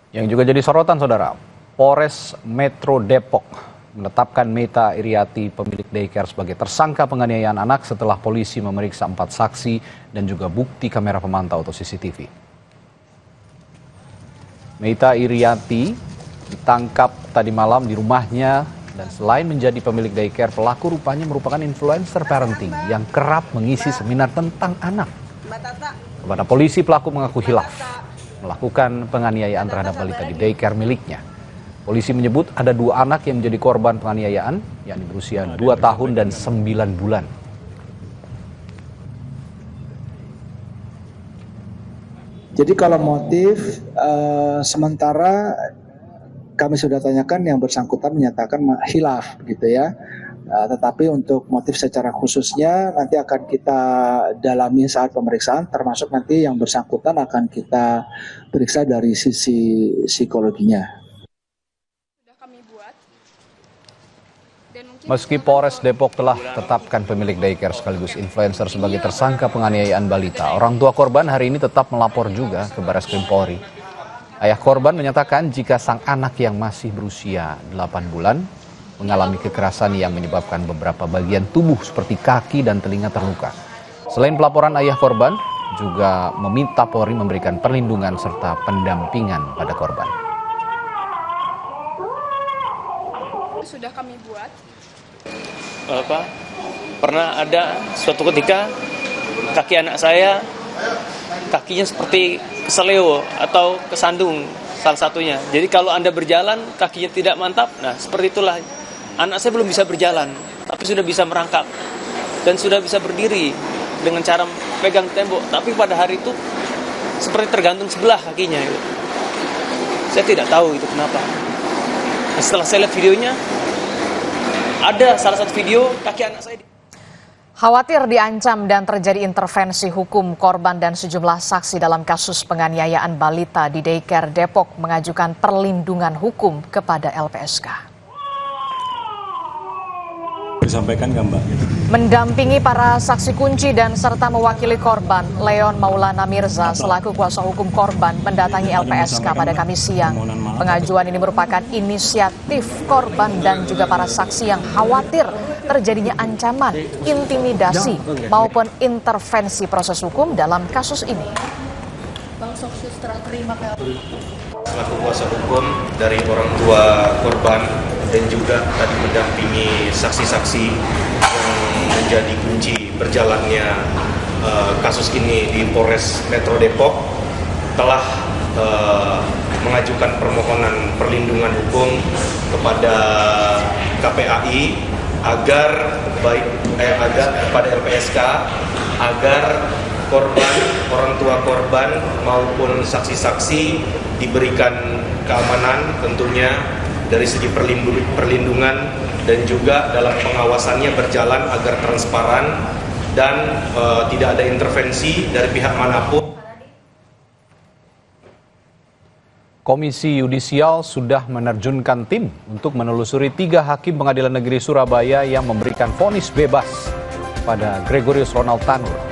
Yang juga jadi sorotan, Saudara, Polres Metro Depok menetapkan Meta Iriati, pemilik daycare, sebagai tersangka penganiayaan anak setelah polisi memeriksa 4 saksi dan juga bukti kamera pemantau atau CCTV. Meta Iriati ditangkap tadi malam di rumahnya dan selain menjadi pemilik daycare, pelaku rupanya merupakan influencer parenting yang kerap mengisi seminar tentang anak. Kepada polisi, pelaku mengaku hilaf melakukan penganiayaan terhadap balita di daycare miliknya. Polisi menyebut ada 2 anak yang menjadi korban penganiayaan, yakni berusia 2 tahun dan 9 bulan. Jadi kalau motif sementara kami sudah tanyakan, yang bersangkutan menyatakan hilaf gitu ya. Tetapi untuk motif secara khususnya nanti akan kita dalami saat pemeriksaan, termasuk nanti yang bersangkutan akan kita periksa dari sisi psikologinya. Meski Polres Depok telah tetapkan pemilik daycare sekaligus influencer sebagai tersangka penganiayaan balita, orang tua korban hari ini tetap melapor juga ke Barreskrim Polri. Ayah korban menyatakan jika sang anak yang masih berusia 8 bulan mengalami kekerasan yang menyebabkan beberapa bagian tubuh seperti kaki dan telinga terluka. Selain pelaporan, ayah korban juga meminta Polri memberikan perlindungan serta pendampingan pada korban. Sudah kami buat. Pernah ada suatu ketika kaki anak saya, kakinya seperti keseleo atau kesandung salah satunya. Jadi kalau Anda berjalan kakinya tidak mantap, nah seperti itulah. Anak saya belum bisa berjalan, tapi sudah bisa merangkak dan sudah bisa berdiri dengan cara pegang tembok. Tapi pada hari itu seperti tergantung sebelah kakinya. Gitu. Saya tidak tahu itu kenapa. Nah, setelah saya lihat videonya, ada salah satu video kaki anak saya. Khawatir diancam dan terjadi intervensi hukum, korban dan sejumlah saksi dalam kasus penganiayaan balita di daycare Depok mengajukan perlindungan hukum kepada LPSK. Disampaikan nggak, Mbak? Mendampingi para saksi kunci dan serta mewakili korban, Leon Maulana Mirza selaku kuasa hukum korban mendatangi LPSK pada Kamis siang. Pengajuan ini merupakan inisiatif korban dan juga para saksi yang khawatir terjadinya ancaman, intimidasi maupun intervensi proses hukum dalam kasus ini. Bang Soksus terima kasih. Selaku kuasa hukum dari orang tua korban dan juga tadi mendampingi saksi-saksi yang menjadi kunci berjalannya kasus ini di Polres Metro Depok, telah mengajukan permohonan perlindungan hukum kepada KPAI agar kepada LPSK agar korban, orang tua korban maupun saksi-saksi diberikan keamanan tentunya dari segi perlindungan dan juga dalam pengawasannya berjalan agar transparan dan tidak ada intervensi dari pihak manapun. Komisi Yudisial sudah menerjunkan tim untuk menelusuri 3 hakim Pengadilan Negeri Surabaya yang memberikan vonis bebas pada Gregorius Ronald Tanur.